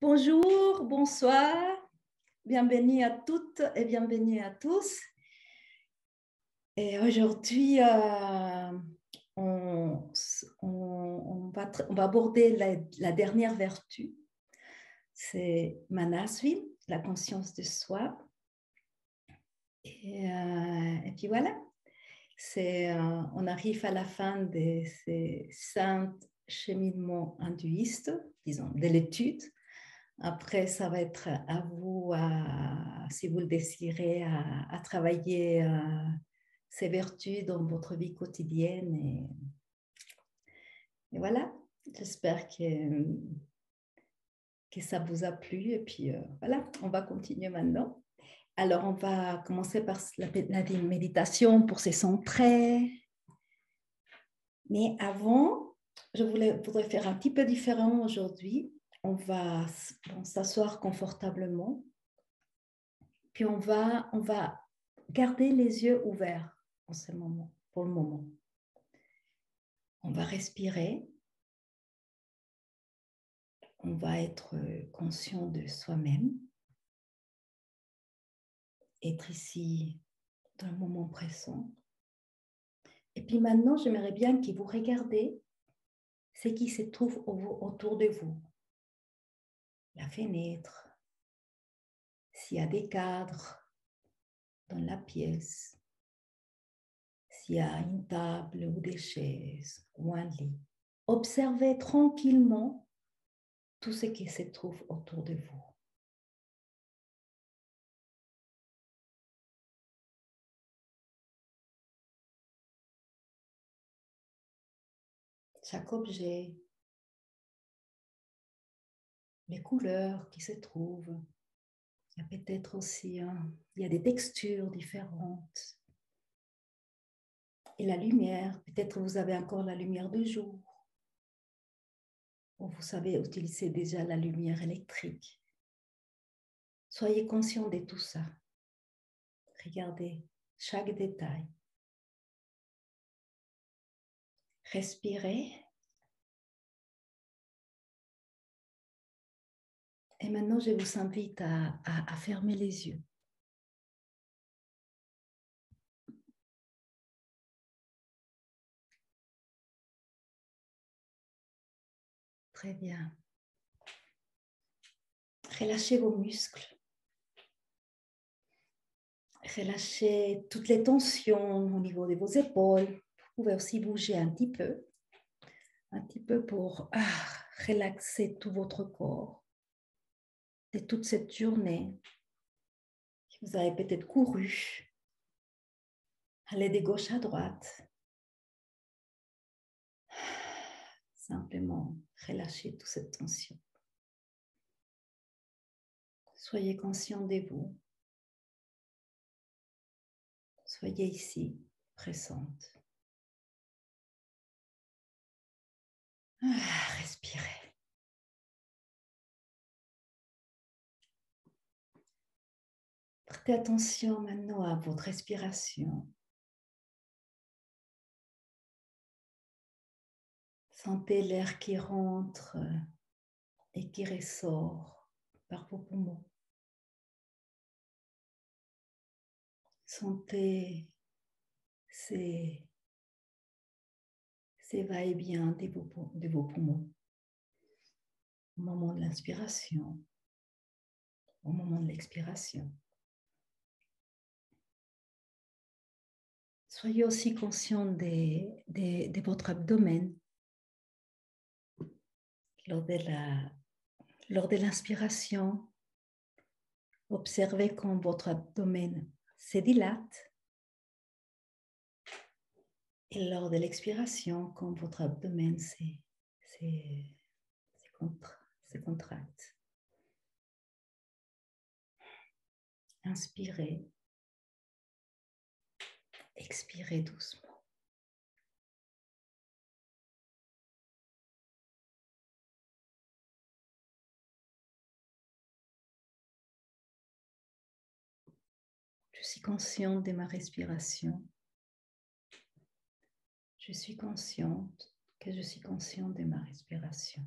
Bonjour, bonsoir, bienvenue à toutes et bienvenue à tous. Et aujourd'hui, on va aborder la dernière vertu. C'est Manasvi, la conscience de soi. Et puis voilà, on arrive à la fin de ces 5 cheminements hindouistes, disons, de l'étude. Après, ça va être à vous, si vous le désirez, à travailler ces vertus dans votre vie quotidienne. Et voilà, j'espère que ça vous a plu. Et puis voilà, on va continuer maintenant. Alors, on va commencer par la méditation pour se centrer. Mais avant, je voudrais faire un petit peu différent aujourd'hui. On va s'asseoir confortablement. Puis on va garder les yeux ouverts en ce moment, pour le moment. On va respirer. On va être conscient de soi-même. Être ici dans le moment présent. Et puis maintenant, j'aimerais bien que vous regardez ce qui se trouve autour de vous. La fenêtre, s'il y a des cadres dans la pièce, s'il y a une table ou des chaises ou un lit. Observez tranquillement tout ce qui se trouve autour de vous. Chaque objet, les couleurs qui se trouvent. Il y a peut-être aussi il y a des textures différentes. Et la lumière, peut-être vous avez encore la lumière de jour. Ou vous savez utiliser déjà la lumière électrique. Soyez conscient de tout ça. Regardez chaque détail. Respirez. Et maintenant, je vous invite à fermer les yeux. Très bien. Relâchez vos muscles. Relâchez toutes les tensions au niveau de vos épaules. Vous pouvez aussi bouger un petit peu pour relaxer tout votre corps de toute cette journée. Vous avez peut-être couru, aller de gauche à droite. Simplement relâchez toute cette tension. Soyez conscient de vous. Soyez ici, présente. Respirez. Prêtez attention maintenant à votre respiration. Sentez l'air qui rentre et qui ressort par vos poumons. Sentez ces va-et-vient de vos poumons. Au moment de l'inspiration, au moment de l'expiration. Soyez aussi conscient de votre abdomen. Lors de l'inspiration, observez quand votre abdomen se dilate. Et lors de l'expiration, quand votre abdomen se contracte. Inspirez. Expirez doucement. Je suis consciente de ma respiration. Je suis consciente que je suis consciente de ma respiration.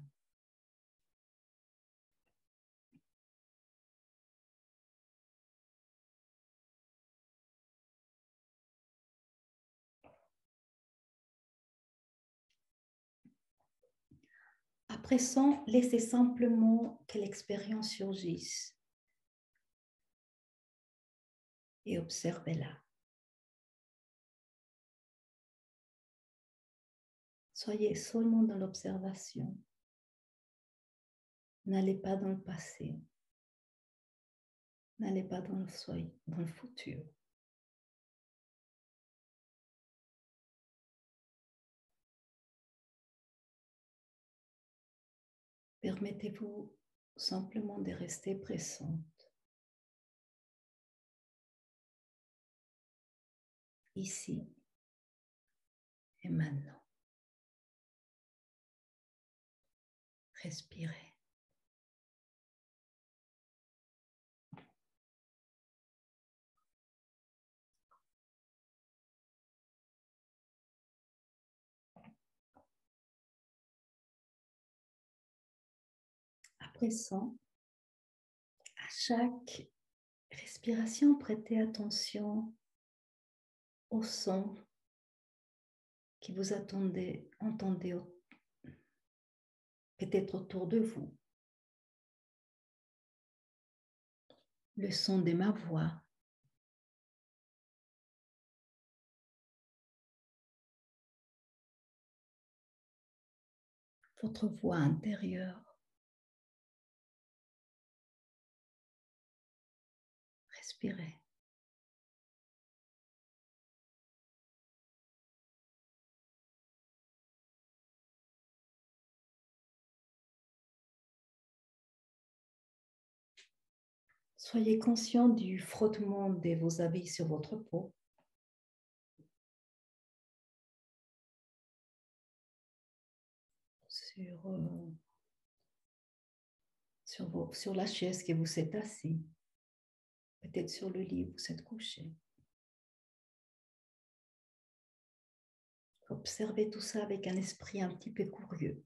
présent, laissez simplement que l'expérience surgisse et observez-la. Soyez seulement dans l'observation. N'allez pas dans le passé. N'allez pas dans le futur. Permettez-vous simplement de rester présente. Ici et maintenant. Respirez. À présent, à chaque respiration, prêtez attention au son que vous entendez peut-être autour de vous. Le son de ma voix. Votre voix intérieure. Respirez. Soyez conscient du frottement de vos habits sur votre peau. Sur la chaise que vous êtes assis. Peut-être sur le lit où vous êtes couché. Observez tout ça avec un esprit un petit peu curieux.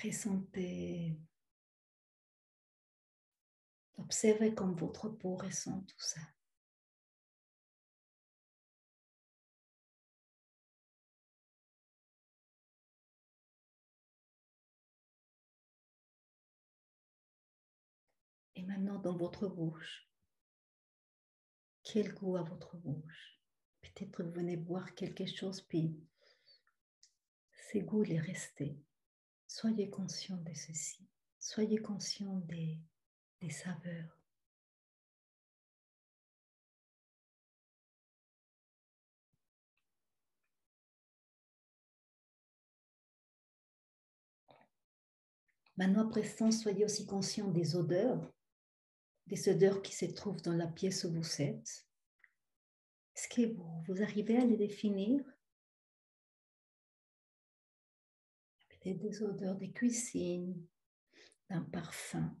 Ressentez, observez comme votre peau ressent tout ça. Et maintenant dans votre bouche, quel goût a votre bouche? Peut-être vous venez boire quelque chose, puis ce goût est resté. Soyez conscient de ceci. Soyez conscient des saveurs. Maintenant, à présent, soyez aussi conscient des odeurs qui se trouvent dans la pièce où vous êtes. Est-ce que vous arrivez à les définir? Peut-être des odeurs de cuisine, d'un parfum,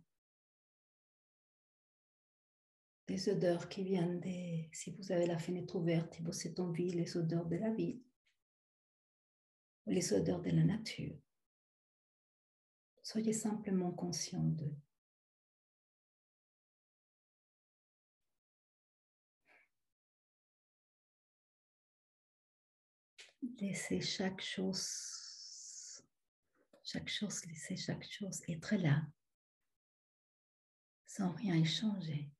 des odeurs qui viennent si vous avez la fenêtre ouverte et vous êtes en ville, les odeurs de la ville, ou les odeurs de la nature. Soyez simplement conscient d'eux. Laissez chaque chose être là, sans rien échanger.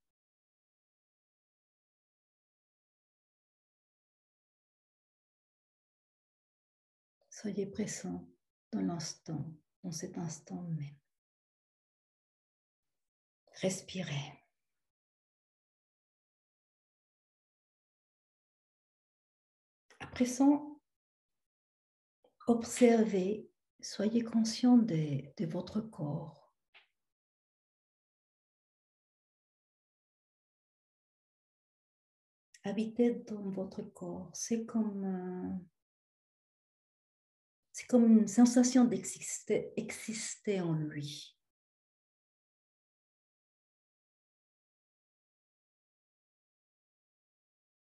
Soyez présent dans l'instant, dans cet instant même. Respirez. À présent, observez, soyez conscient de votre corps. Habitez dans votre corps. C'est comme une sensation d'exister en lui.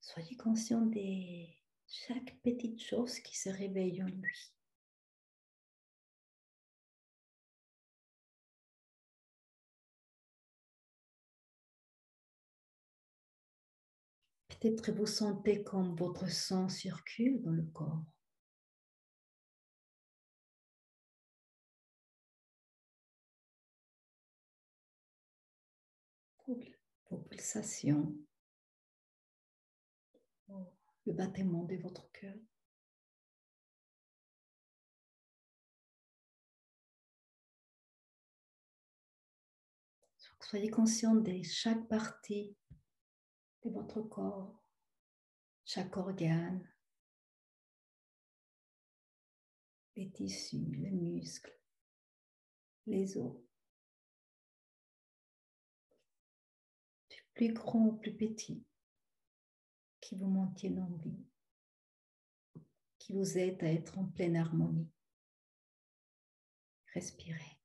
Soyez conscient de chaque petite chose qui se réveille en lui. Peut-être vous sentez comme votre sang circule dans le corps. Vos pulsations, le battement de votre cœur. Soyez conscient de chaque partie de votre corps, chaque organe, les tissus, les muscles, les os, du plus grand au plus petit, qui vous maintiennent en vie, qui vous aident à être en pleine harmonie. Respirez.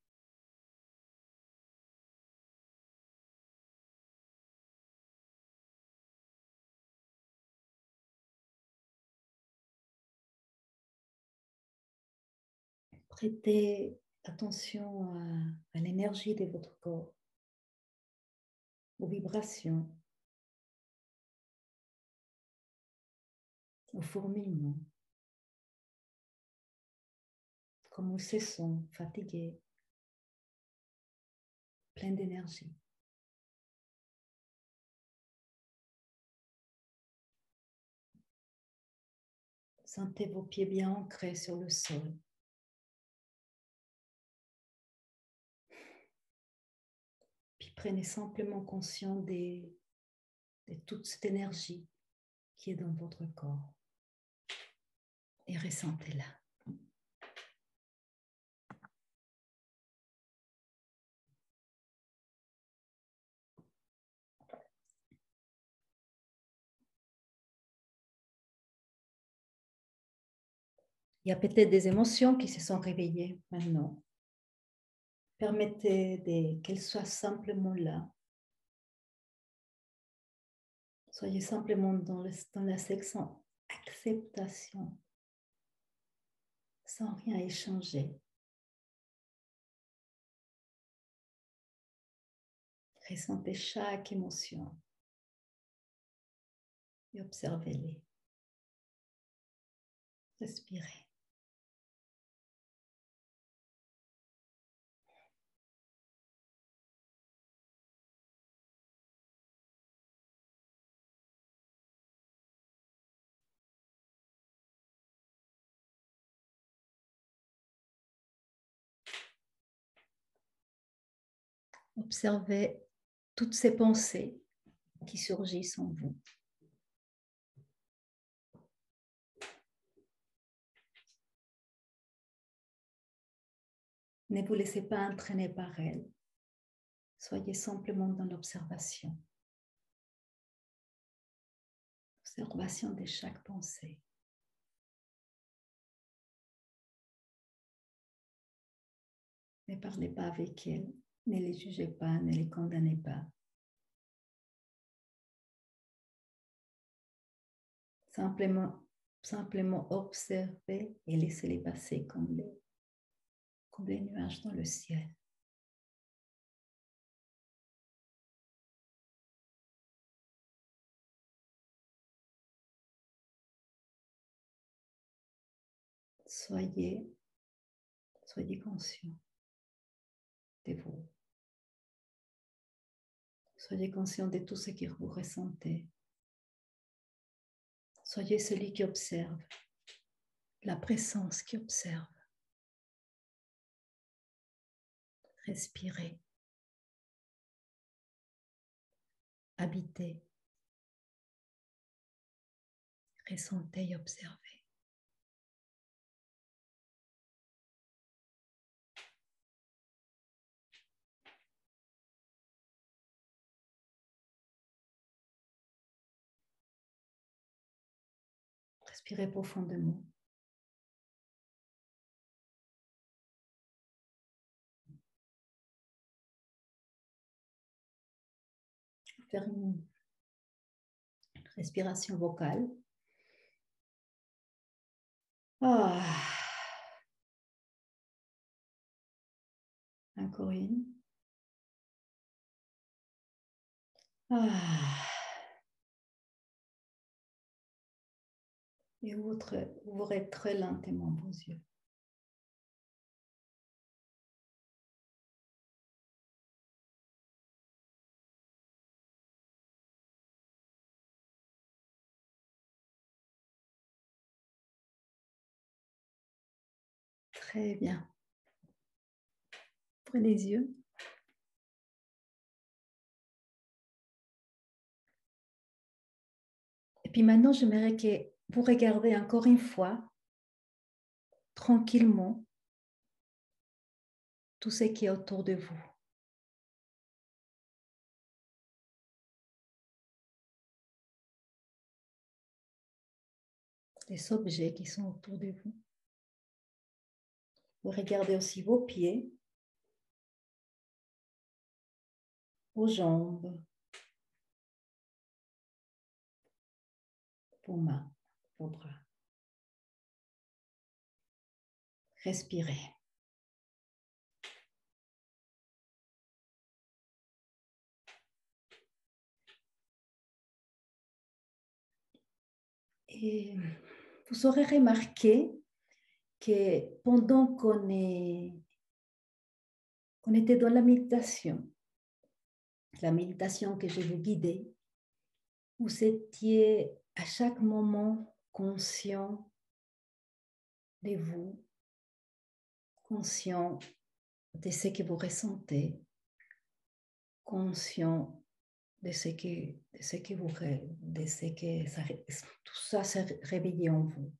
Prêtez attention à l'énergie de votre corps, aux vibrations, au fourmillement, comme ils se sont fatigués, plein d'énergie. Sentez vos pieds bien ancrés sur le sol. Puis prenez simplement conscience de toute cette énergie qui est dans votre corps et ressentez-la. Il y a peut-être des émotions qui se sont réveillées maintenant. Permettez qu'elles soient simplement là. Soyez simplement dans la section acceptation, sans rien échanger. Ressentez chaque émotion et observez-les. Respirez. Observez toutes ces pensées qui surgissent en vous. Ne vous laissez pas entraîner par elles. Soyez simplement dans l'observation. Observation de chaque pensée. Ne parlez pas avec elles, ne les jugez pas, ne les condamnez pas. Simplement observez et laissez-les passer comme les nuages dans le ciel. Soyez conscient de vous. Soyez conscient de tout ce que vous ressentez. Soyez celui qui observe, la présence qui observe. Respirez. Habitez. Ressentez et observez. Respirez profondément. Faire une respiration vocale. Ah. Encore une. Ah. Et ouvrez très lentement vos yeux. Très bien. Ouvrez les yeux. Et puis maintenant, j'aimerais que vous regardez encore une fois, tranquillement, tout ce qui est autour de vous. Les objets qui sont autour de vous. Vous regardez aussi vos pieds, vos jambes, vos mains, vos bras. Respirez. Et vous aurez remarqué que pendant qu'on était dans la méditation que je vous guidais, vous étiez à chaque moment conscient de vous, conscient de ce que vous ressentez, conscient de ce que vous de ce que ça, tout ça s'est réveillé en vous.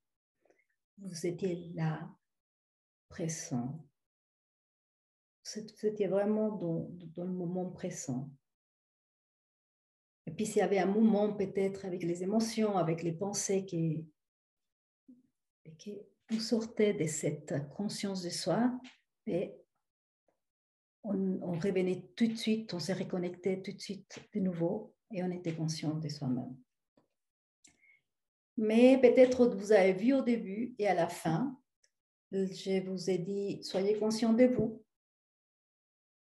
Vous étiez là, présent. Vous étiez vraiment dans le moment présent. Et puis s'il y avait un moment peut-être avec les émotions, avec les pensées qui vous sortaient de cette conscience de soi, et on revenait tout de suite, on s'est reconnecté tout de suite de nouveau et on était conscient de soi-même. Mais peut-être vous avez vu au début et à la fin, je vous ai dit, soyez conscient de vous.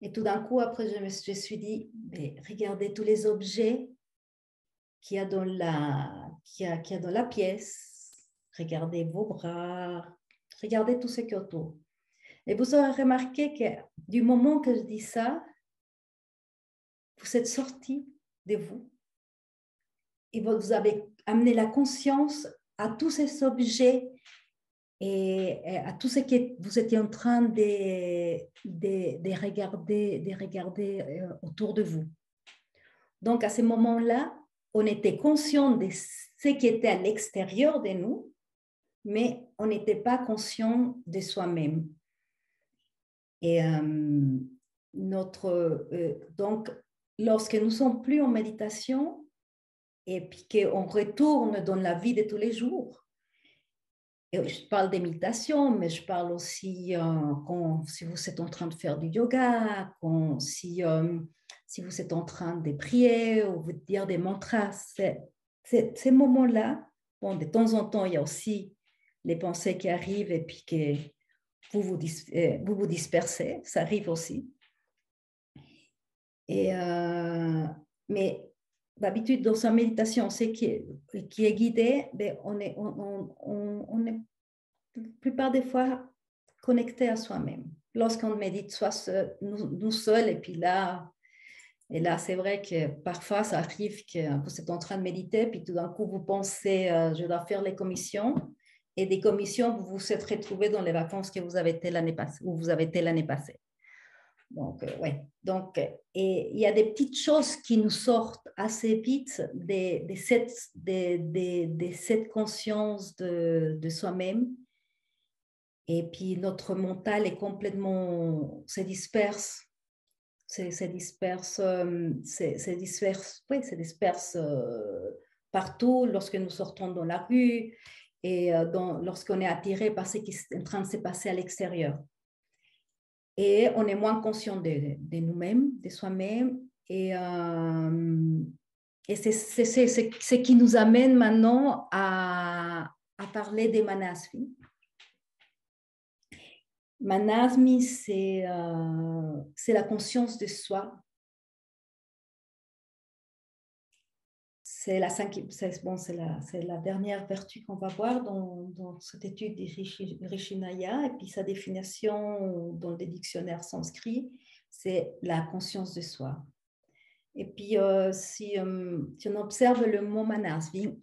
Et tout d'un coup, après, je me suis dit, mais regardez tous les objets qu'il y a dans la pièce. Regardez vos bras, regardez tout ce qui est autour. Et vous aurez remarqué que du moment que je dis ça, vous êtes sorti de vous et vous avez amené la conscience à tous ces objets et à tout ce que vous étiez en train de regarder autour de vous. Donc, à ce moment-là, on était conscient de ce qui était à l'extérieur de nous, mais on n'était pas conscient de soi-même. Et donc, lorsque nous ne sommes plus en méditation et puis qu'on retourne dans la vie de tous les jours, et je parle de méditation, mais je parle aussi si vous êtes en train de faire du yoga, si vous êtes en train de prier ou de dire des mantras, ces moments-là, bon, de temps en temps, il y a aussi les pensées qui arrivent et puis que vous vous dispersez, ça arrive aussi. Mais d'habitude, dans sa méditation, qui est guidée, ben, on est la plupart des fois connecté à soi-même. Lorsqu'on médite soit nous seuls, et là, c'est vrai que parfois, ça arrive que vous êtes en train de méditer, puis tout d'un coup, vous pensez, je dois faire les commissions, et des commissions, vous vous êtes retrouvés dans les vacances que vous avez été l'année passée, Donc, ouais. Donc, et il y a des petites choses qui nous sortent assez vite de cette conscience de soi-même. Et puis, notre mental est complètement, se disperse partout lorsque nous sortons dans la rue et lorsqu'on est attiré par ce qui est en train de se passer à l'extérieur. Et on est moins conscient de nous-mêmes, de soi-même. Et c'est ce qui nous amène maintenant à parler des manasvi. Manasvi, c'est la conscience de soi. c'est la cinquième, c'est la dernière vertu qu'on va voir dans cette étude de Rishinaya, et puis sa définition dans les dictionnaires sanskrits, c'est la conscience de soi. Et puis, si on observe le mot manasvi,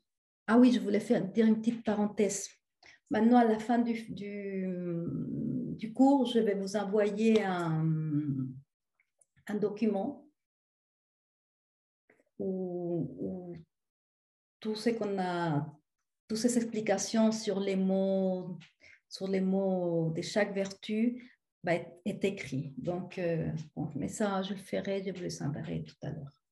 ah oui, je voulais dire une petite parenthèse. Maintenant, à la fin du cours, je vais vous envoyer un document où tout ce qu'on a, toutes ces explications sur les mots de chaque vertu est écrit. Donc, bon, mais ça, je le ferai, je vous le enverrai tout à l'heure.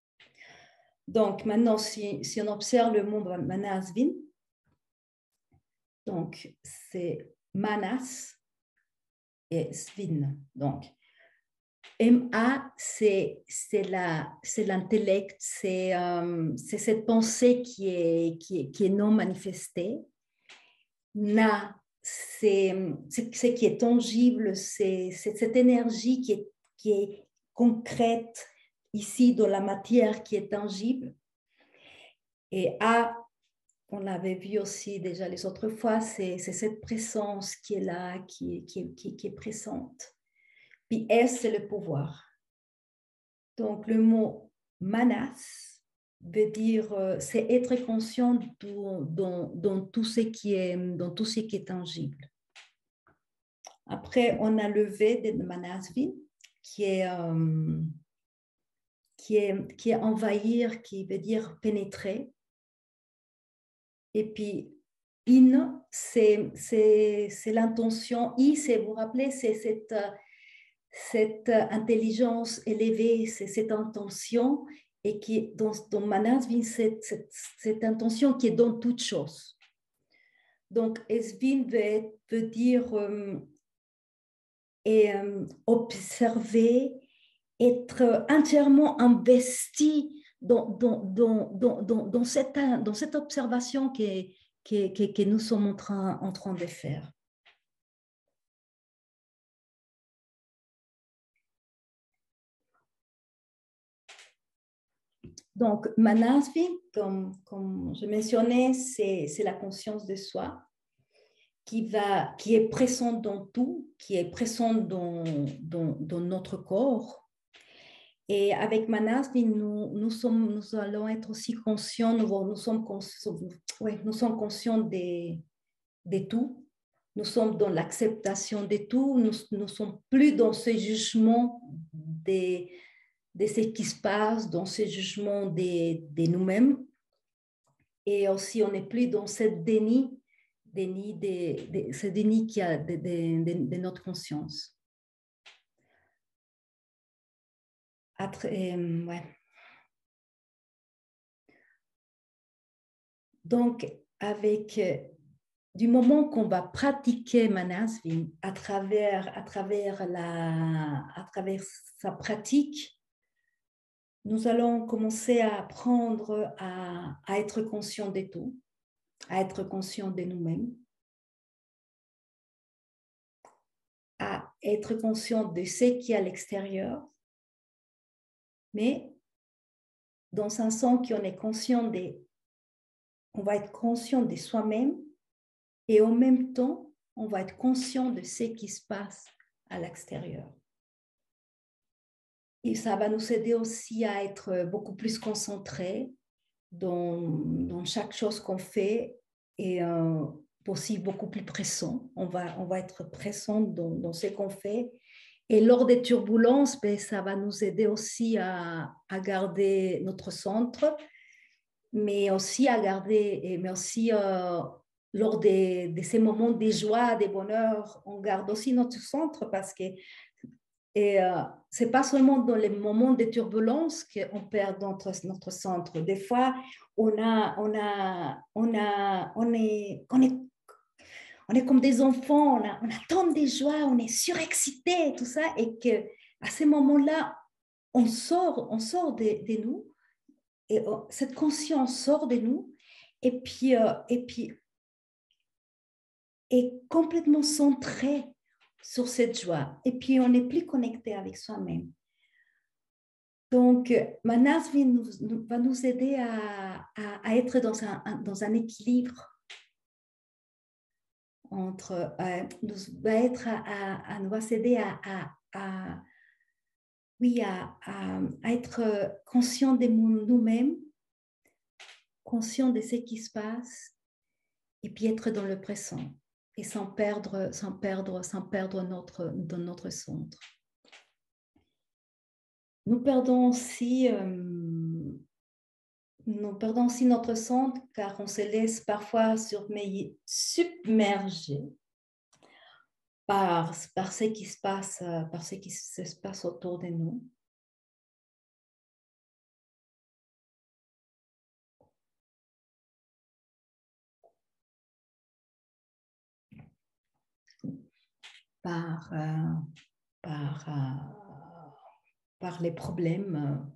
Donc, maintenant, si on observe le mot manasvin, donc c'est manas et svin. Donc, MA, c'est l'intellect, c'est cette pensée qui est non manifestée. Na, c'est ce qui est tangible, c'est cette énergie qui est concrète ici dans la matière qui est tangible. Et A, on avait vu aussi déjà les autres fois, c'est cette présence qui est là, qui est présente. Puis S, c'est le pouvoir. Donc, le mot manas veut dire, c'est être conscient dans tout ce qui est tangible. Après, on a le V de manasvi, qui est envahir, qui veut dire pénétrer. Et puis, in, c'est l'intention. I, vous vous rappelez, c'est cette intelligence élevée, c'est cette intention, et qui est dans manasvi, cette intention qui est dans toute chose. Donc, esvin veut dire observer, être entièrement investi dans cette observation que nous sommes en train de faire. Donc, manasvi, comme je mentionnais, c'est la conscience de soi qui est présente dans tout, qui est présente dans notre corps. Et avec manasvi, nous allons être aussi conscients, nous sommes conscients de tout. Nous sommes dans l'acceptation de tout. Nous ne sommes plus dans ce jugement de ce qui se passe, dans ce jugement de nous-mêmes. Et aussi, on n'est plus dans ce déni qui a de notre conscience. Ouais. Donc, du moment qu'on va pratiquer manasvi à travers sa pratique, nous allons commencer à apprendre à être conscient de tout, à être conscient de nous-mêmes, à être conscient de ce qui est à l'extérieur, mais dans un sens qu'on est conscient on va être conscient de soi-même et en même temps, on va être conscient de ce qui se passe à l'extérieur. Et ça va nous aider aussi à être beaucoup plus concentrés dans chaque chose qu'on fait et aussi beaucoup plus pressant. On va être pressant dans ce qu'on fait. Et lors des turbulences, ça va nous aider aussi à garder notre centre, mais aussi lors de ces moments de joie, de bonheur, on garde aussi notre centre parce que ce n'est pas seulement dans les moments de turbulence qu'on perd notre centre. Des fois, on est comme des enfants, on a tant de joie, on est surexcité, tout ça, et qu'à ces moments-là, on sort de nous, et cette conscience sort de nous, et puis est complètement centrée sur cette joie. Et puis, on n'est plus connecté avec soi-même. Donc, Manas va nous aider à être dans un équilibre entre, nous va s'aider oui, à être conscient de nous-mêmes, conscient de ce qui se passe, et puis être dans le présent, et sans perdre notre centre. Nous perdons aussi notre centre car on se laisse parfois submerger par ce qui se passe autour de nous. Par les problèmes.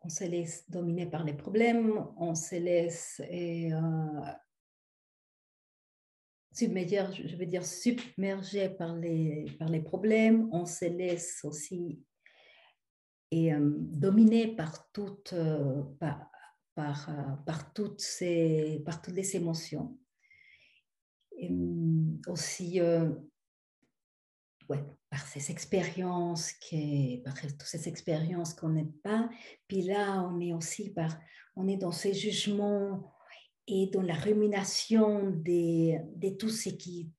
On se laisse dominer par les problèmes, on se laisse submerger par les problèmes, on se laisse aussi dominer par toutes les émotions. Et, aussi par ces expériences toutes ces expériences qu'on n'aime pas. Puis là, on est dans ces jugements et dans la rumination de tout ce qui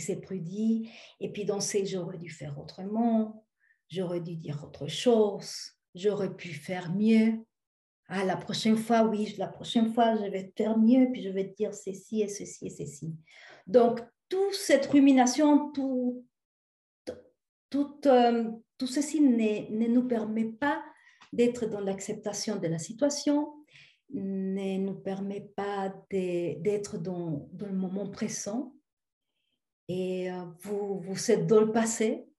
s'est produit. Et puis dans ces j'aurais dû faire autrement, j'aurais dû dire autre chose, j'aurais pu faire mieux. Ah, la prochaine fois, je vais faire mieux, puis je vais dire ceci et ceci et ceci. Donc, toute cette rumination, tout ceci ne nous permet pas d'être dans l'acceptation de la situation, ne nous permet pas d'être dans le moment présent. Et vous êtes dans le passé,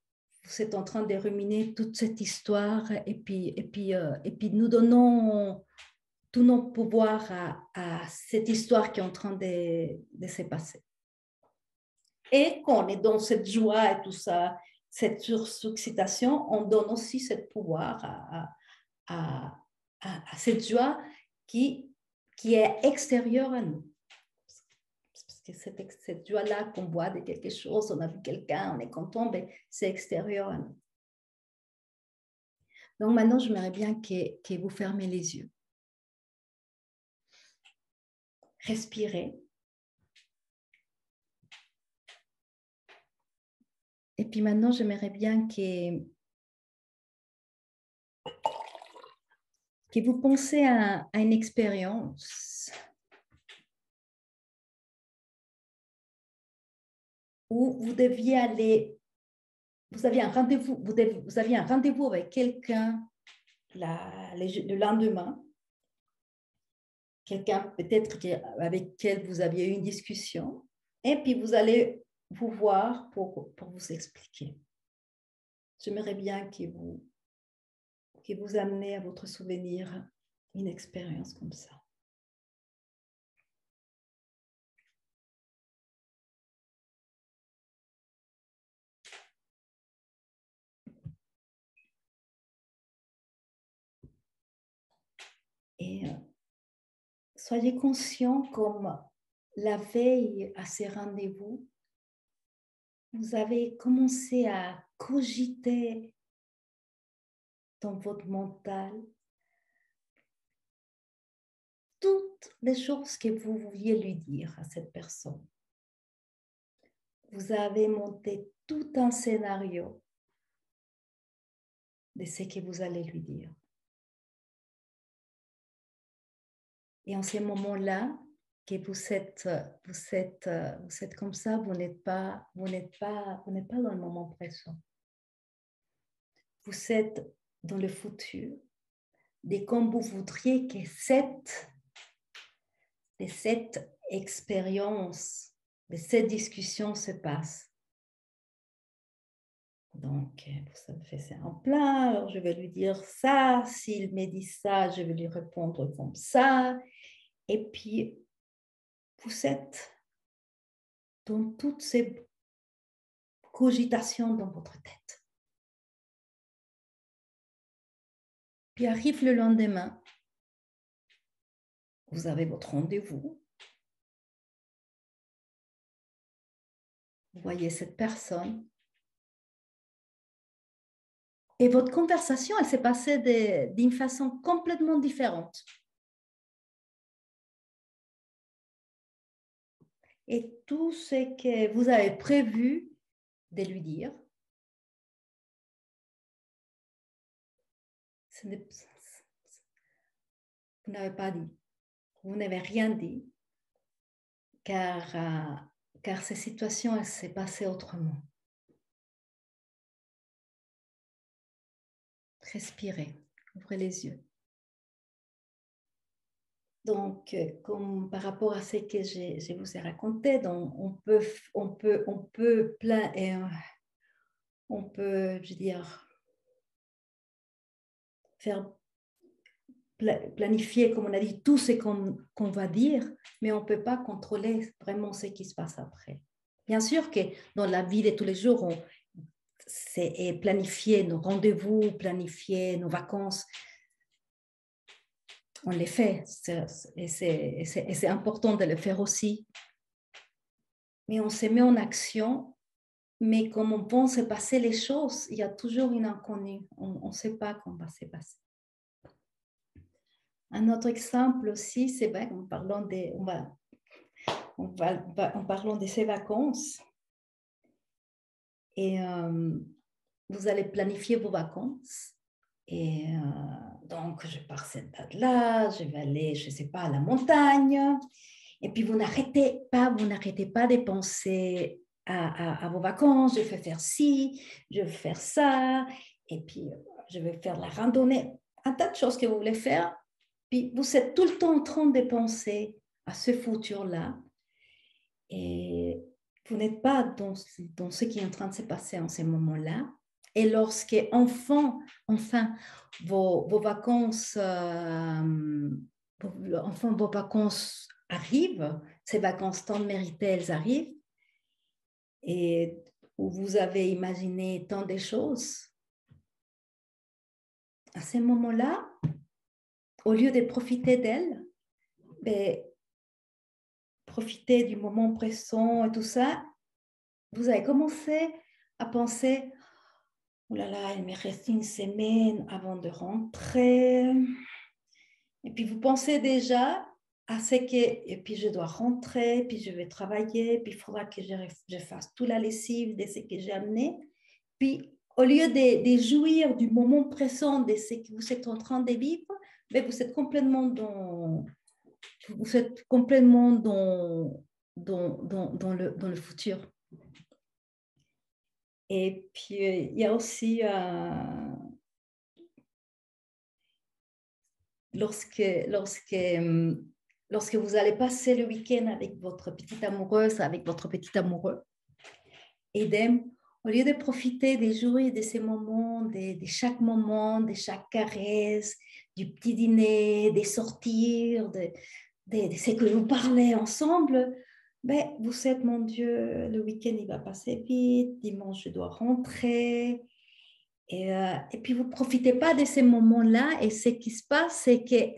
vous êtes en train de ruminer toute cette histoire, et puis nous donnons tous nos pouvoirs à cette histoire qui est en train de se passer. Et quand on est dans cette joie et tout ça, cette surexcitation, on donne aussi ce pouvoir à cette joie qui est extérieure à nous. Parce que cette joie-là qu'on voit de quelque chose, on a vu quelqu'un, on est content, mais c'est extérieur à nous. Donc maintenant, j'aimerais bien que vous fermez les yeux. Respirez. Et puis maintenant, j'aimerais bien que vous pensez à une expérience où vous deviez aller, vous aviez un rendez-vous avec quelqu'un le lendemain, quelqu'un peut-être avec qui vous aviez eu une discussion, et puis vous allez vous voir pour vous expliquer. J'aimerais bien que vous amenez à votre souvenir une expérience comme ça. Et soyez conscient comme la veille à ces rendez-vous, vous avez commencé à cogiter dans votre mental toutes les choses que vous vouliez lui dire à cette personne. Vous avez monté tout un scénario de ce que vous allez lui dire. Et en ces moments-là, que vous êtes comme ça, vous n'êtes pas dans le moment présent. Vous êtes dans le futur, et comme vous voudriez que cette expérience, de cette discussion se passe. Donc, vous avez fait ça en plein, alors je vais lui dire ça, s'il me dit ça, je vais lui répondre comme ça. Et puis, vous êtes dans toutes ces cogitations dans votre tête. Puis arrive le lendemain, vous avez votre rendez-vous. Vous voyez cette personne. Et votre conversation, elle s'est passée d'une façon complètement différente. Et tout ce que vous avez prévu de lui dire, vous n'avez pas dit. Vous n'avez rien dit, car cette situation, elle s'est passée autrement. Respirez, ouvrez les yeux. Donc, comme par rapport à ce que je vous ai raconté, donc on peut, je veux dire, faire planifier, comme on a dit, tout ce qu'on va dire, mais on ne peut pas contrôler vraiment ce qui se passe après. Bien sûr que dans la vie de tous les jours, c'est planifier nos rendez-vous, planifier nos vacances. On les fait, et c'est important de le faire aussi. Mais on se met en action, mais comme on pense se passer les choses, il y a toujours une inconnue. On ne sait pas comment va se passer. Un autre exemple aussi, c'est vrai, en parlant de ces vacances, et vous allez planifier vos vacances. Et donc, je pars cette date-là, je vais aller, je ne sais pas, à la montagne. Et puis, vous n'arrêtez pas de penser à vos vacances. Je vais faire ci, je vais faire ça. Et puis, je vais faire la randonnée. Un tas de choses que vous voulez faire. Puis, vous êtes tout le temps en train de penser à ce futur-là. Et vous n'êtes pas dans ce qui est en train de se passer en ce moment-là. Et lorsque enfin vos vacances, vos vacances arrivent, ces vacances tant méritées, elles arrivent, et où vous avez imaginé tant de choses, à ce moment-là, au lieu de profiter d'elles, ben, profiter du moment présent et tout ça, vous avez commencé à penser: oh là là, il me reste une semaine avant de rentrer. Et puis vous pensez déjà à ce que, et puis je dois rentrer, puis je vais travailler, puis il faudra que je fasse toute la lessive de ce que j'ai amené. Puis au lieu de jouir du moment présent de ce que vous êtes en train de vivre, mais vous êtes complètement dans le futur. Et puis, il y a aussi, lorsque vous allez passer le week-end avec votre petite amoureuse, avec votre petit amoureux, idem, au lieu de profiter des jours et de ces moments, de chaque moment, de chaque caresse, du petit dîner, des sorties, de ce que vous parlez ensemble, ben, vous êtes, mon Dieu, le week-end, il va passer vite, dimanche, je dois rentrer. Et puis, vous ne profitez pas de ces moments-là. Et ce qui se passe, c'est que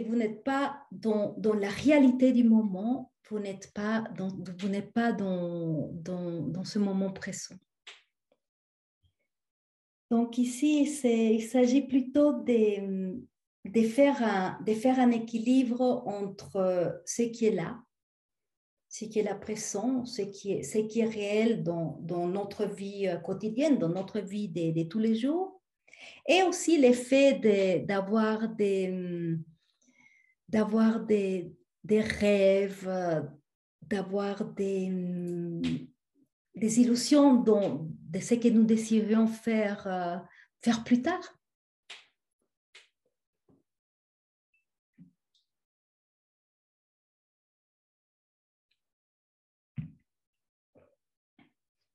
vous n'êtes pas dans la réalité du moment. Vous n'êtes pas dans ce moment présent. Donc, ici, il s'agit plutôt de faire un équilibre entre ce qui est là, ce qui est là présent, ce qui est réel dans notre vie quotidienne, dans notre vie de tous les jours, et aussi l'effet d'avoir des rêves, d'avoir des illusions de ce que nous désirions faire plus tard.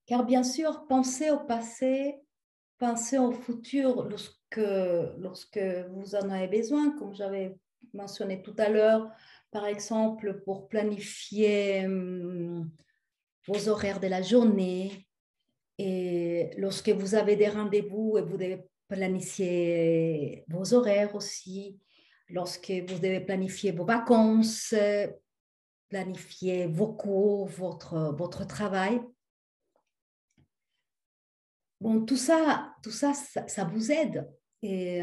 Car bien sûr, penser au passé, penser au futur lorsque vous en avez besoin, comme j'avais mentionné tout à l'heure, par exemple, pour planifier vos horaires de la journée, Et lorsque vous avez des rendez-vous et vous devez planifier vos horaires aussi, lorsque vous devez planifier vos vacances, planifier vos cours, votre travail. Bon, tout ça, ça vous aide. Et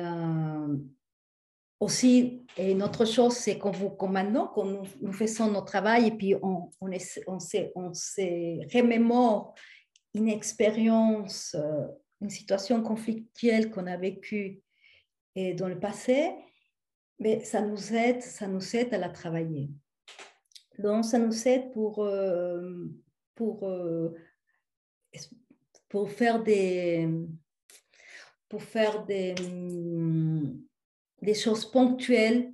aussi, et une autre chose, c'est comme maintenant, quand nous faisons notre travail et puis on se remémore une expérience, une situation conflictuelle qu'on a vécue dans le passé, mais ça nous aide à la travailler. Donc, ça nous aide pour, pour faire des choses ponctuelles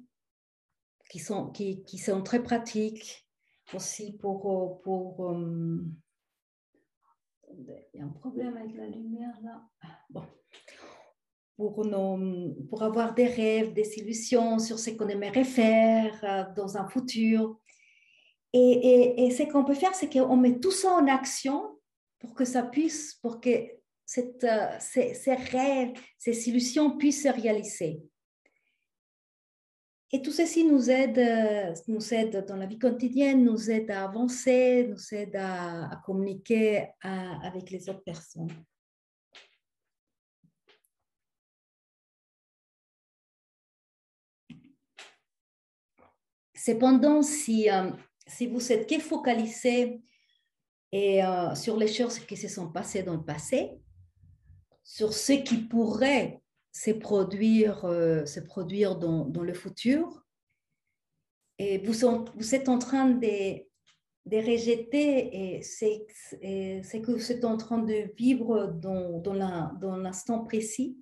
qui sont très pratiques aussi il y a un problème avec la lumière là. Bon. Pour avoir des rêves, des illusions sur ce qu'on aimerait faire dans un futur. Et ce qu'on peut faire, c'est qu'on met tout ça en action pour que ces rêves, ces illusions puissent se réaliser. Et tout ceci nous aide dans la vie quotidienne, nous aide à avancer, nous aide à communiquer avec les autres personnes. Cependant, si vous êtes que focalisé sur les choses qui se sont passées dans le passé, sur ce qui pourrait se produire dans le futur, et vous êtes en train de rejeter ce que vous êtes en train de vivre dans l'instant précis.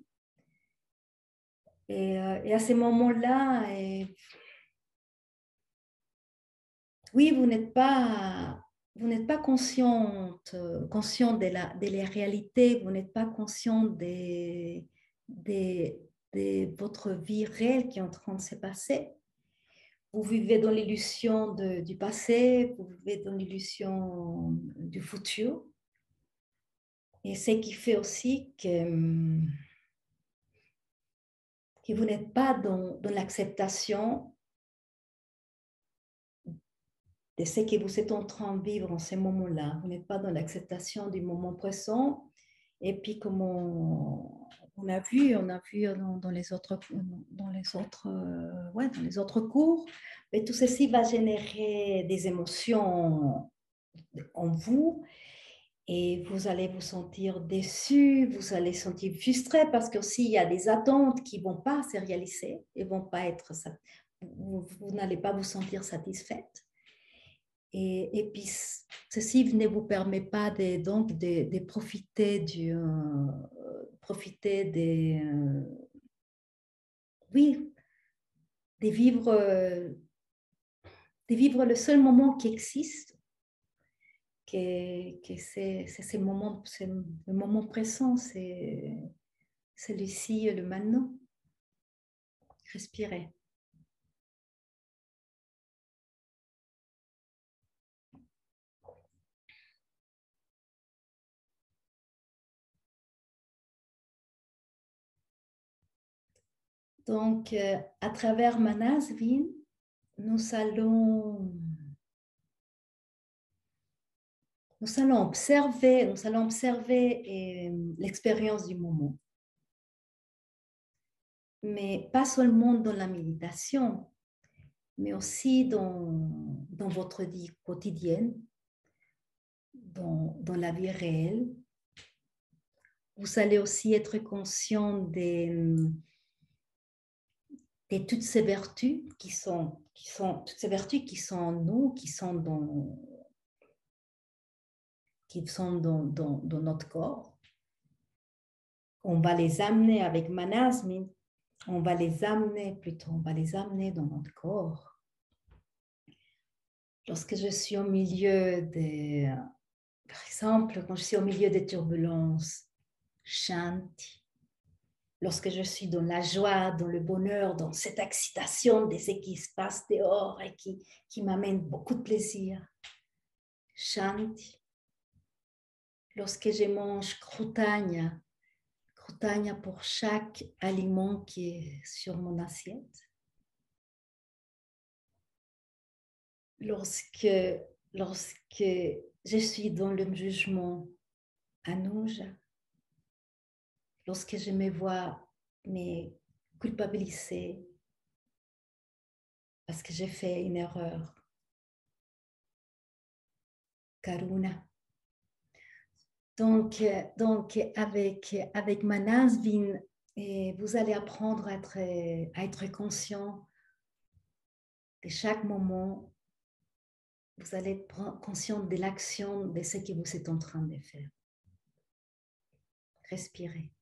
Et à ce moment-là, oui, vous n'êtes pas conscient de la réalité, vous n'êtes pas conscient de votre vie réelle qui est en train de se passer. Vous vivez dans l'illusion du passé, vous vivez dans l'illusion du futur. Et ce qui fait aussi que vous n'êtes pas dans l'acceptation de ce que vous êtes en train de vivre en ce moment-là. Vous n'êtes pas dans l'acceptation du moment présent. Et puis, comme on a vu dans les autres cours, mais tout ceci va générer des émotions en vous et vous allez vous sentir déçu, vous allez sentir frustré parce qu'aussi il y a des attentes qui ne vont pas se réaliser et vont pas être, vous n'allez pas vous sentir satisfaite. Et puis, ceci ne vous permet pas de profiter de vivre le seul moment qui existe, que c'est le moment présent, c'est celui-ci, le maintenant. Respirez. Donc, à travers Manasviin, nous allons observer l'expérience du moment. Mais pas seulement dans la méditation, mais aussi dans votre vie quotidienne, dans la vie réelle. Vous allez aussi être conscient de toutes ces vertus qui sont en nous, qui sont dans notre corps. On va les amener avec Manasviin, on va les amener dans notre corps. Lorsque je suis au milieu par exemple, quand je suis au milieu des turbulences, Shanti. Lorsque je suis dans la joie, dans le bonheur, dans cette excitation de ce qui se passe dehors et qui m'amène beaucoup de plaisir, Shanti. Lorsque je mange croûtagne pour chaque aliment qui est sur mon assiette. Lorsque je suis dans le jugement Anouja, lorsque je me vois me culpabiliser parce que j'ai fait une erreur, Karuna. Donc avec Manasvin, vous allez apprendre à être conscient de chaque moment. Vous allez être conscient de l'action de ce que vous êtes en train de faire. Respirez.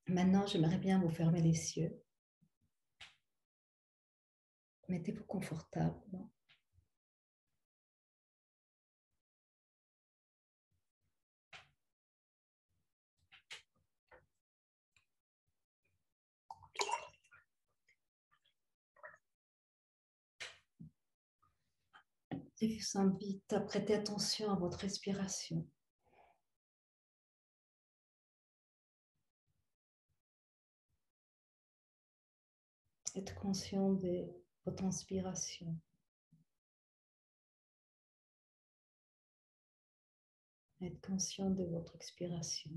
Maintenant, j'aimerais bien vous fermer les yeux. Mettez-vous confortablement. Je vous invite à prêter attention à votre respiration. Être conscient de votre inspiration. Être conscient de votre expiration.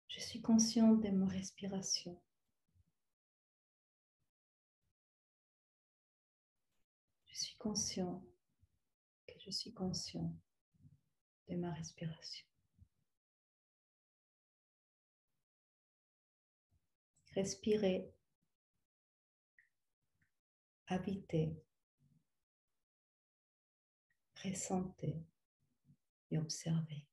Je suis conscient de ma respiration. Je suis conscient que je suis conscient de ma respiration. Respirez, habitez, ressentez et observez.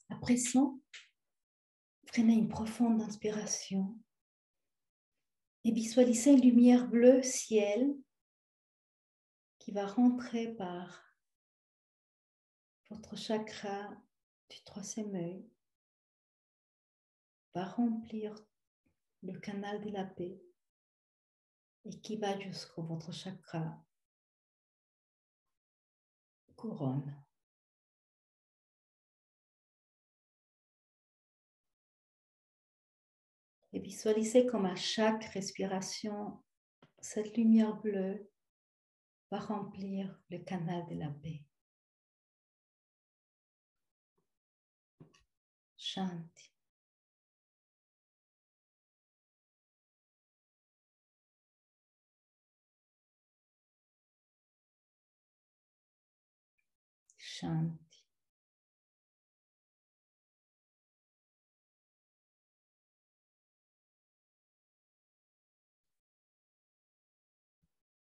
À présent, prenez une profonde inspiration et visualisez une lumière bleue ciel qui va rentrer par votre chakra du troisième œil, va remplir le canal de la paix et qui va jusqu'au votre chakra couronne. Et visualisez comme à chaque respiration, cette lumière bleue va remplir le canal de la paix. Shanti. Shanti.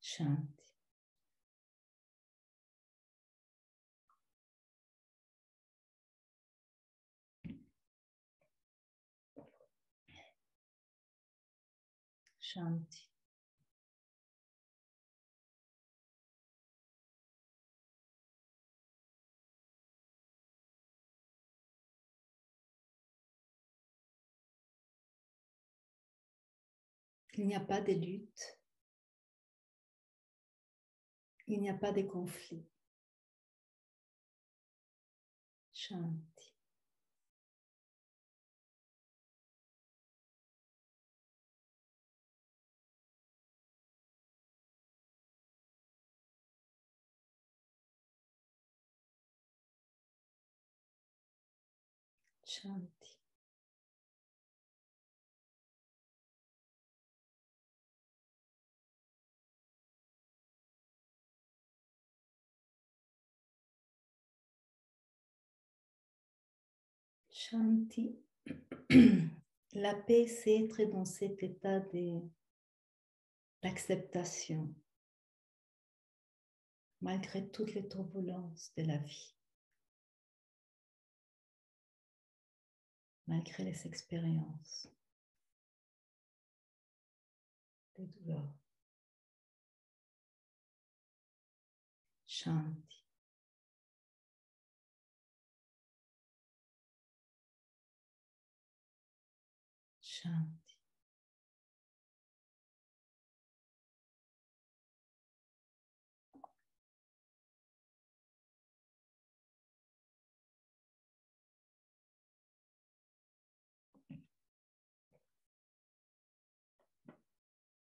Shanti. Shanti. Il n'y a pas de lutte. Il n'y a pas de conflit. Shanti. Shanti. Shanti. La paix, c'est être dans cet état d'acceptation, malgré toutes les turbulences de la vie. malgré les expériences, les douleurs. Shanti. Shanti.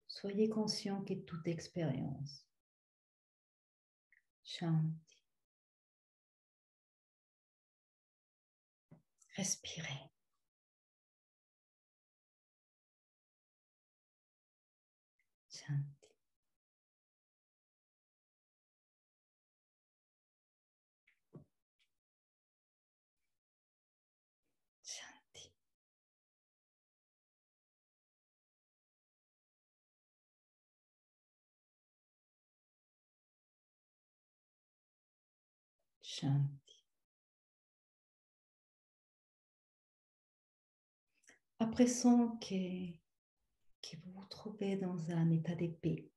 Soyez conscient que toute expérience. Shanti. Respirez. Shanti. Shanti. Shanti. À présent que vous vous trouvez dans un état de paix,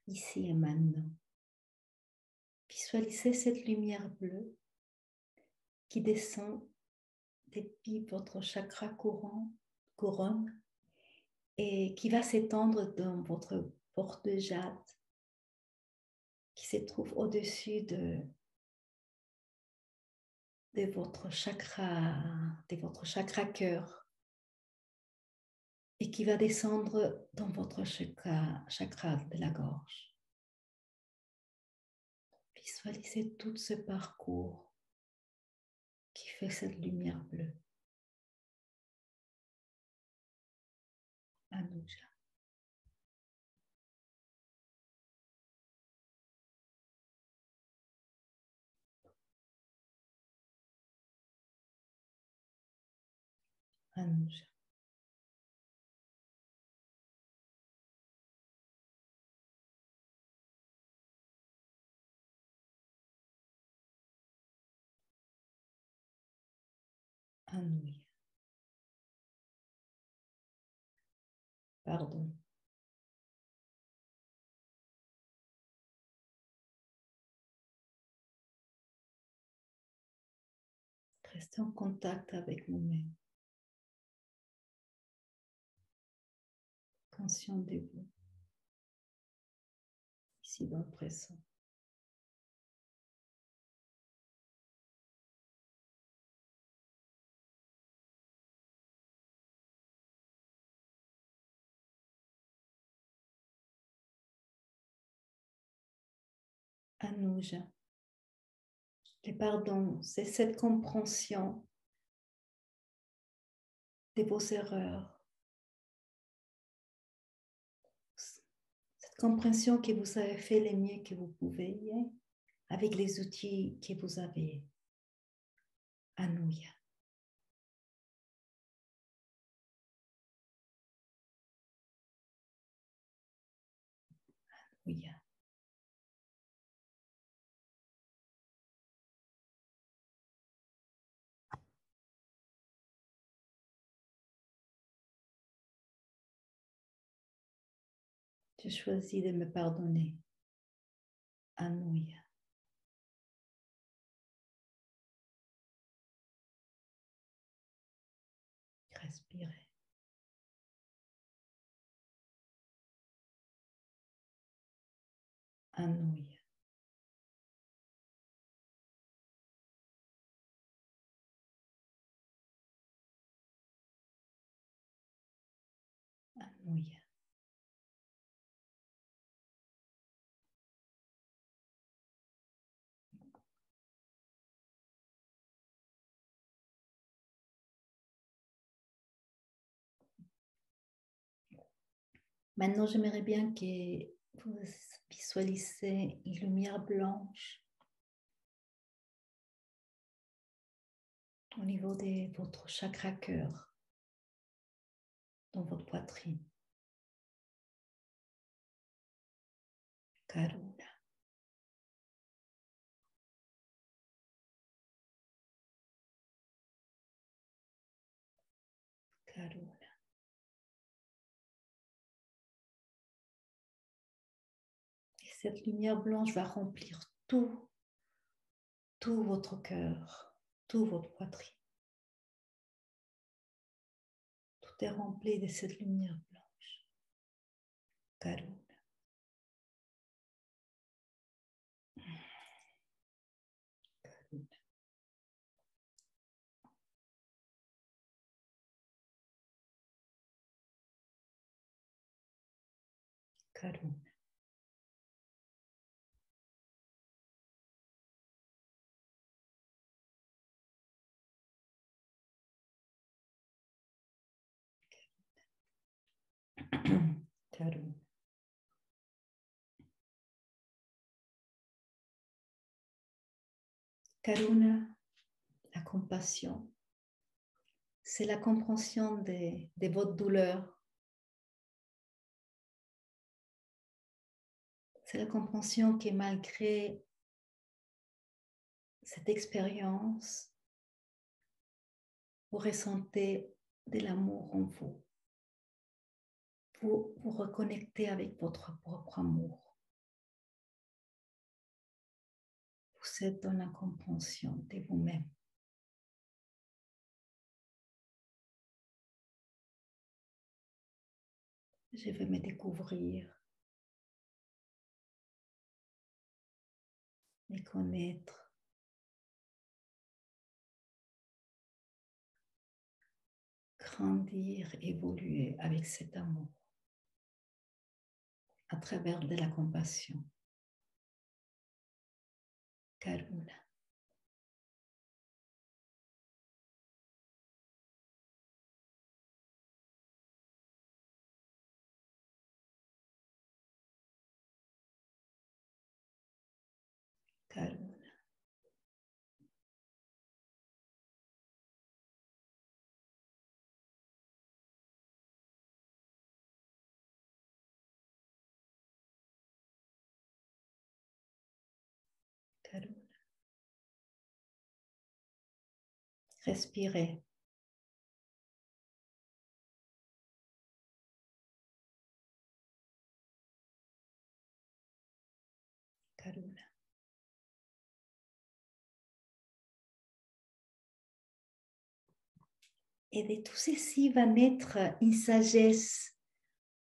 ici et maintenant, visualisez cette lumière bleue qui descend depuis votre chakra couronne et qui va s'étendre dans votre porte de jade qui se trouve au-dessus de votre chakra cœur et qui va descendre dans votre chakra de la gorge. Visualisez tout ce parcours qui fait cette lumière bleue. Anuja. Anuja. Anuja. Pardon. Restez en contact avec vous-même, conscient de vous, ici dans le présent. Anuja. Le pardon, c'est cette compréhension de vos erreurs, cette compréhension que vous avez fait le mieux que vous pouvez avec les outils que vous avez. Anuja. Anuja. Je choisis de me pardonner. Anuja. Respirez. Anuja. Anuja. Maintenant, j'aimerais bien que vous visualisez une lumière blanche au niveau de votre chakra cœur, dans votre poitrine. Karuna. Karuna. Et cette lumière blanche va remplir tout votre cœur, tout votre poitrine. Tout est rempli de cette lumière blanche. Karuna. Karuna. Karuna. Karuna. Karuna, la compassion, c'est la compréhension de votre douleur. C'est la compréhension que malgré cette expérience, vous ressentez de l'amour en vous. Vous vous reconnectez avec votre propre amour. Vous êtes dans la compréhension de vous-même. Je vais me découvrir, me connaître, grandir, évoluer avec cet amour à travers de la compassion. Karuna. Karuna. Karuna. Respirez. Karuna. Et de tout ceci va naître une sagesse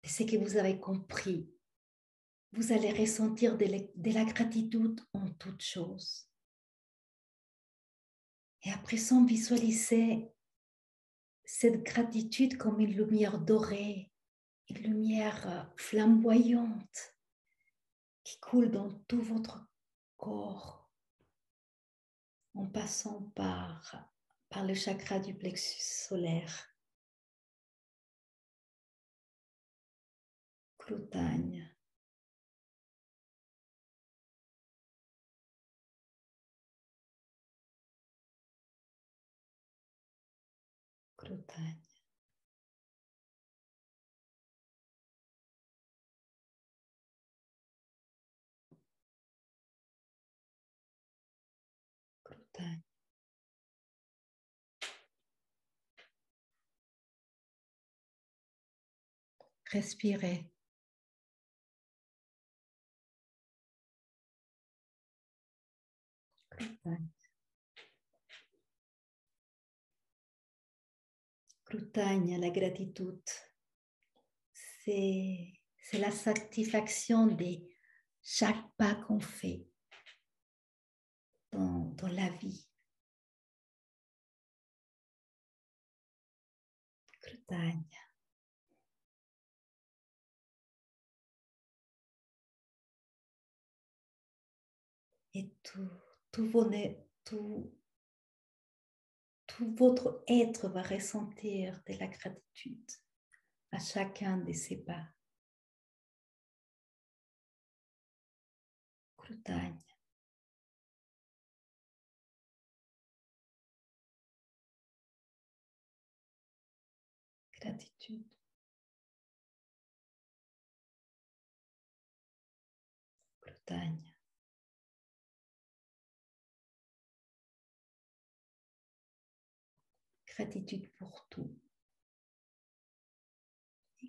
de ce que vous avez compris. Vous allez ressentir de la gratitude en toutes choses. Et après ça, visualisez cette gratitude comme une lumière dorée, une lumière flamboyante qui coule dans tout votre corps en passant par le chakra du plexus solaire. Glutagne. Glutagne. Glutagne. Respirez. Glutagne. Glutagne, la gratitude, c'est la satisfaction de chaque pas qu'on fait dans la vie. Glutagne. Et tout votre être va ressentir de la gratitude à chacun de ses pas. Glutagne. Gratitude. Glutagne. Gratitude pour tout.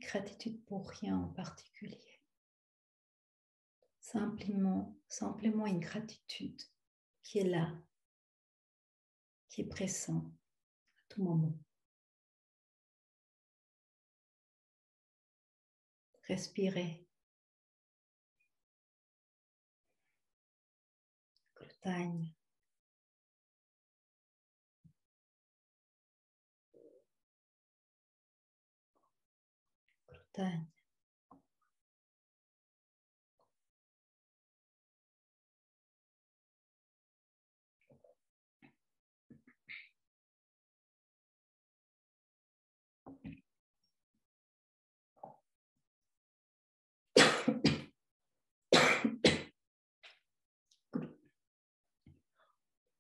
gratitude pour rien en particulier. Simplement une gratitude qui est là, qui est présente à tout moment. Respirez. Glutagne. Glutagne.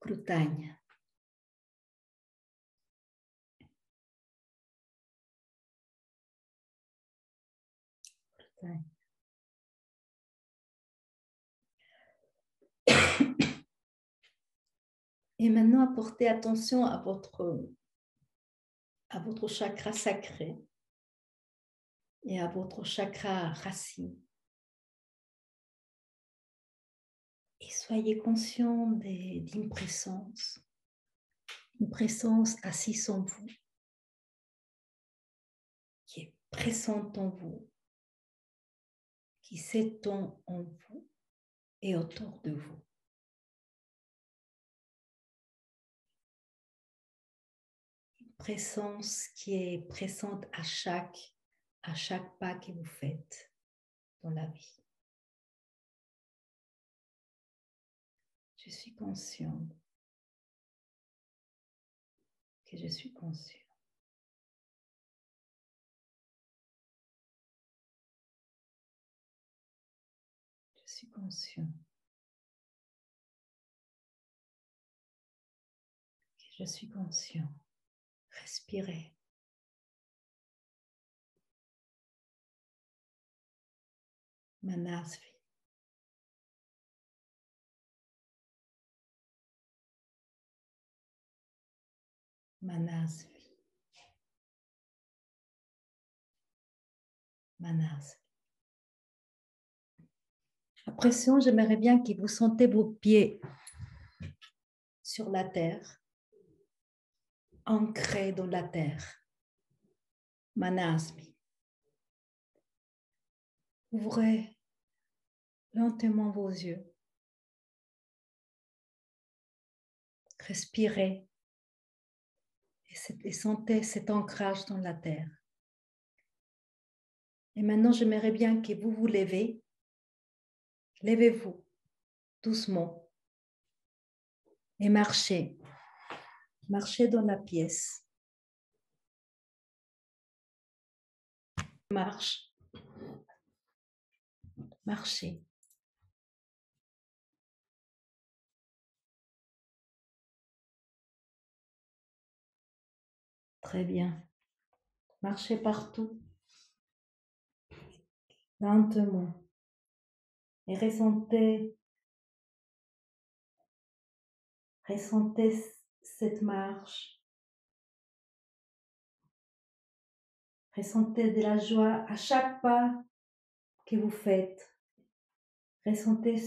Glutagne. Glutagne. Et maintenant, apportez attention à votre chakra sacré et à votre chakra racine. Et soyez conscient d'une présence, une présence assise en vous, qui est présente en vous, qui s'étend en vous et autour de vous. Une présence qui est présente à chaque pas que vous faites dans la vie. Je suis consciente que je suis conscient. Je suis conscient que je suis conscient. Respirez. Manasvi. Manasvi. Manasvi. À présent, j'aimerais bien que vous sentez vos pieds sur la terre, ancrés dans la terre. Manasvi. Ouvrez lentement vos yeux. Respirez et sentez cet ancrage dans la terre. Et maintenant, j'aimerais bien que vous vous levez. Levez-vous doucement et marchez. Marchez dans la pièce. Marche. Marchez. Très bien. Marchez partout. Lentement. Et ressentez cette marche. Ressentez de la joie à chaque pas que vous faites. Ressentez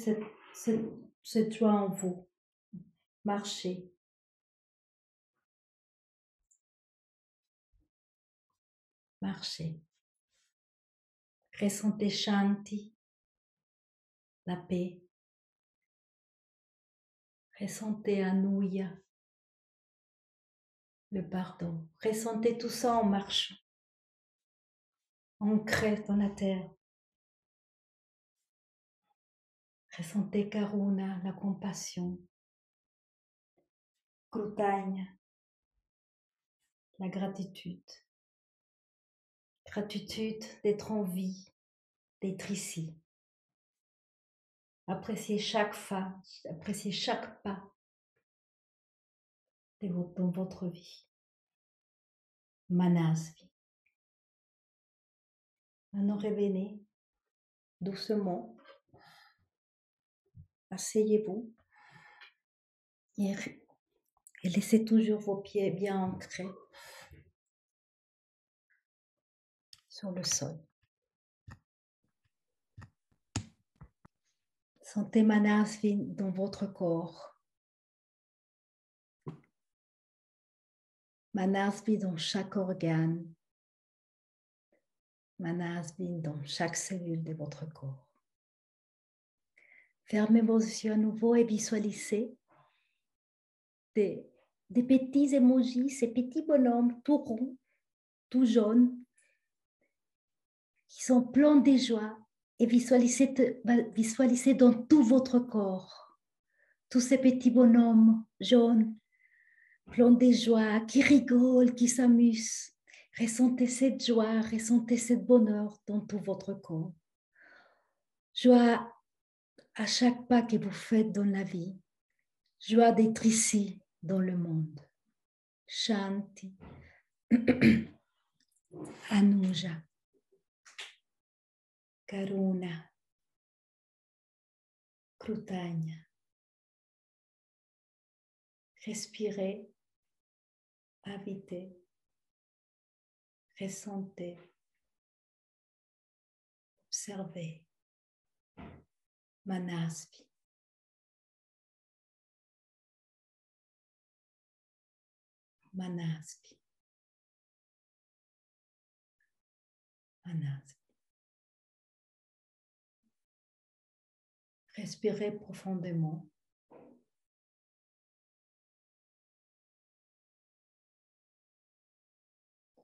cette joie en vous. Marchez. Marchez. Ressentez Shanti, la paix. Ressentez Anuya, le pardon. Ressentez tout ça en marchant. Ancré dans la terre. Ressentez Karuna, la compassion. Glutagne, la gratitude. Gratitude d'être en vie, d'être ici. Appréciez chaque pas dans votre vie. Manasvi. Maintenant revenez doucement. Asseyez-vous et laissez toujours vos pieds bien ancrés sur le sol. Sentez Manasvi dans votre corps. Manasvi dans chaque organe. Manasvi dans chaque cellule de votre corps. Fermez vos yeux à nouveau et visualisez des petits emojis, ces petits bonhommes tout ronds, tout jaunes, qui sont pleins de joie. Et visualisez dans tout votre corps tous ces petits bonhommes jaunes, pleins de joie, qui rigolent, qui s'amusent. Ressentez cette joie, ressentez ce bonheur dans tout votre corps. Joie à chaque pas que vous faites dans la vie. Joie d'être ici dans le monde. Shanti. Anuja. Karuna. Krutanya. Respirez, habitez, ressentez, observez. Manasvi. Manasvi. Manasvi. Respirez profondément.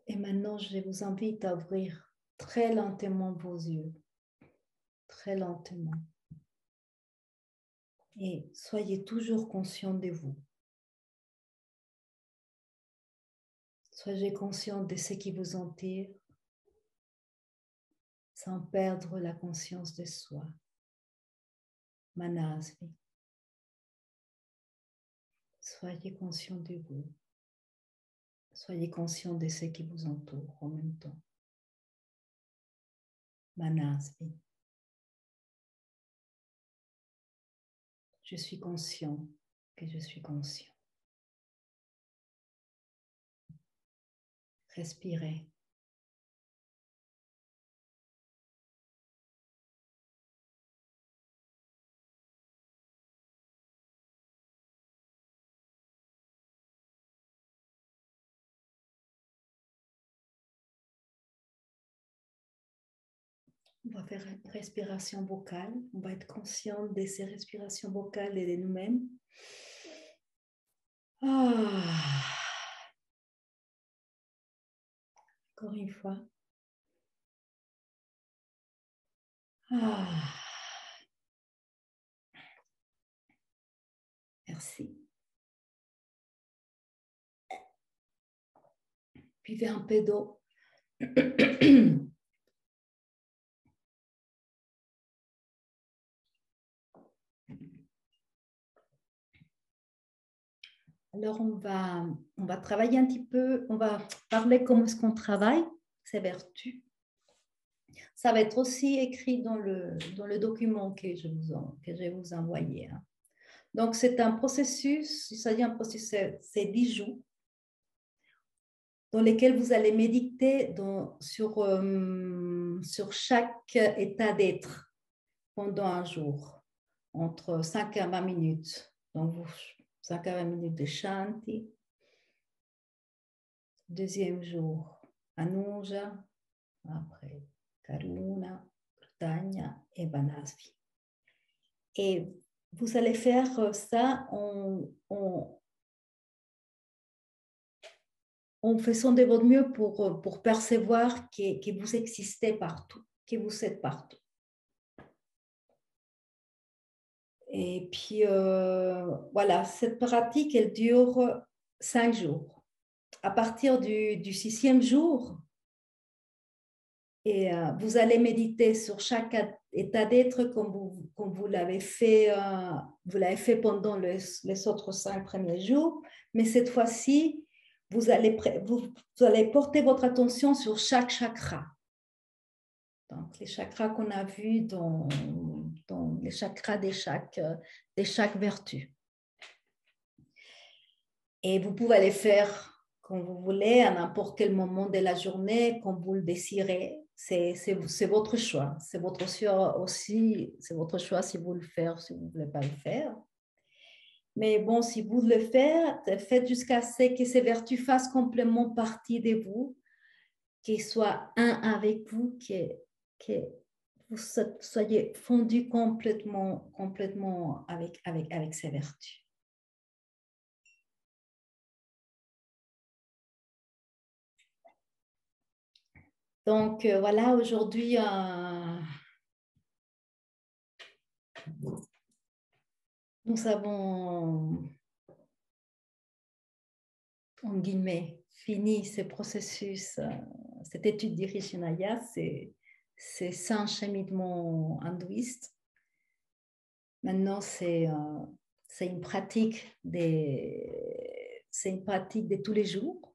Et maintenant, je vous invite à ouvrir très lentement vos yeux. Très lentement. Et soyez toujours conscient de vous. Soyez conscient de ce qui vous entoure, sans perdre la conscience de soi. Manasvi. Soyez conscient de vous. Soyez conscient de ce qui vous entoure en même temps. Manasvi. Je suis conscient que je suis conscient. Respirez. On va faire une respiration vocale. On va être conscient de ces respirations vocales et de nous-mêmes. Encore une fois. Merci. Buvez un peu d'eau. Alors, on va travailler un petit peu, on va parler comment est-ce qu'on travaille, ces vertus. Ça va être aussi écrit dans le document que je vais vous envoyer. Hein. Donc, c'est un processus, il s'agit d'un processus, c'est 10 jours, dans lesquels vous allez méditer sur chaque état d'être pendant un jour, entre 5 à 20 minutes. Donc, 5 à 20 minutes de Shanti. Deuxième jour, Anuja. Après, Karuna, Krutanya et Manasvi. Et vous allez faire ça en faisant de votre mieux pour percevoir que vous existez partout, que vous êtes partout. Et puis, voilà, cette pratique, elle dure 5 jours. À partir du 6e jour, et vous allez méditer sur chaque état d'être comme vous l'avez fait, pendant les autres 5 premiers jours. Mais cette fois-ci, vous allez porter votre attention sur chaque chakra. Donc, les chakras qu'on a vus dans les chakras de chaque vertu. Et vous pouvez les faire quand vous voulez, à n'importe quel moment de la journée, quand vous le désirez. C'est votre choix. C'est votre choix aussi, c'est votre choix si vous le faites, si vous ne voulez pas le faire. Mais bon, si vous le faites jusqu'à ce que ces vertus fassent complètement partie de vous, qu'ils soient un avec vous, que vous soyez fondu complètement avec ces vertus. Donc, voilà, aujourd'hui, nous avons, en guillemets, fini ce processus, cette étude d'Hirishinaya, c'est 5 cheminements hindouistes. Maintenant, c'est une pratique de tous les jours,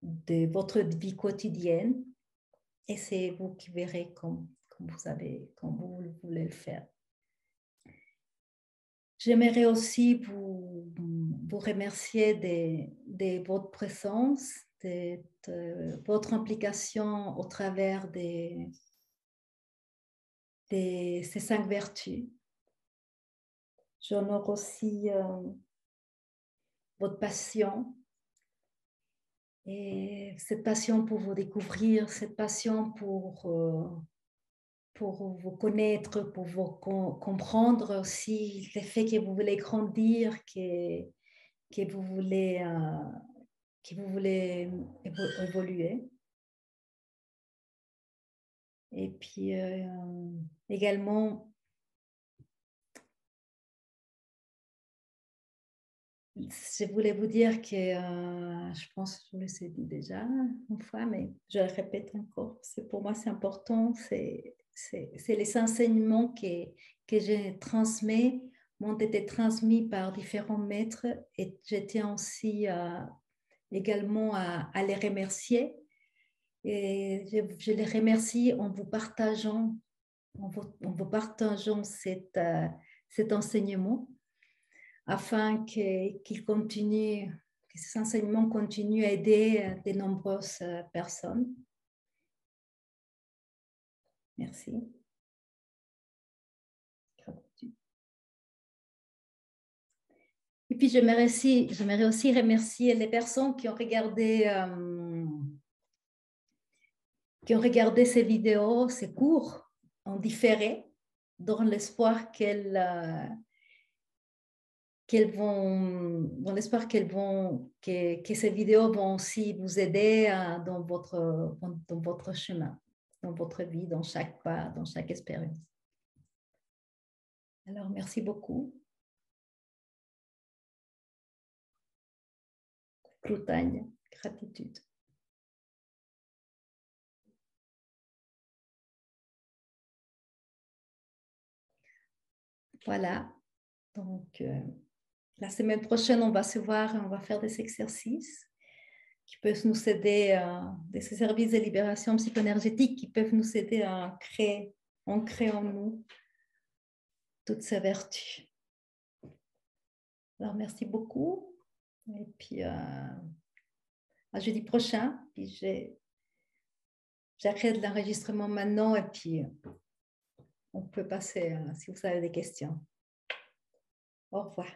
de votre vie quotidienne, et c'est vous qui verrez comme vous voulez le faire. J'aimerais aussi vous remercier de votre présence, de votre implication au travers de ces 5 vertus. J'honore aussi votre passion, et cette passion pour vous découvrir, cette passion pour vous connaître, pour vous comprendre aussi le fait que vous voulez grandir, que vous voulez évoluer. Et puis également, je voulais vous dire que je pense que je vous l'ai dit déjà une fois, mais je le répète encore, pour moi c'est important, c'est les enseignements que je transmets m'ont été transmis par différents maîtres, et je tiens aussi également à les remercier. Et je les remercie en vous partageant, cet enseignement, afin que ces enseignements continuent à aider de nombreuses personnes. Merci. Et puis, j'aimerais aussi remercier les personnes qui ont regardé ces vidéos, ces cours en différé, dans l'espoir que ces vidéos vont aussi vous aider dans votre chemin, dans votre vie, dans chaque pas, dans chaque expérience. Alors, merci beaucoup. Krutanya, gratitude. Voilà. Donc, la semaine prochaine, on va se voir et on va faire des exercices qui peuvent nous aider, des services de libération psychoénergétique qui peuvent nous aider à ancrer en nous toutes ces vertus. Alors, merci beaucoup. Et puis, à jeudi prochain. Puis, j'arrête l'enregistrement maintenant et puis on peut passer si vous avez des questions. Au revoir.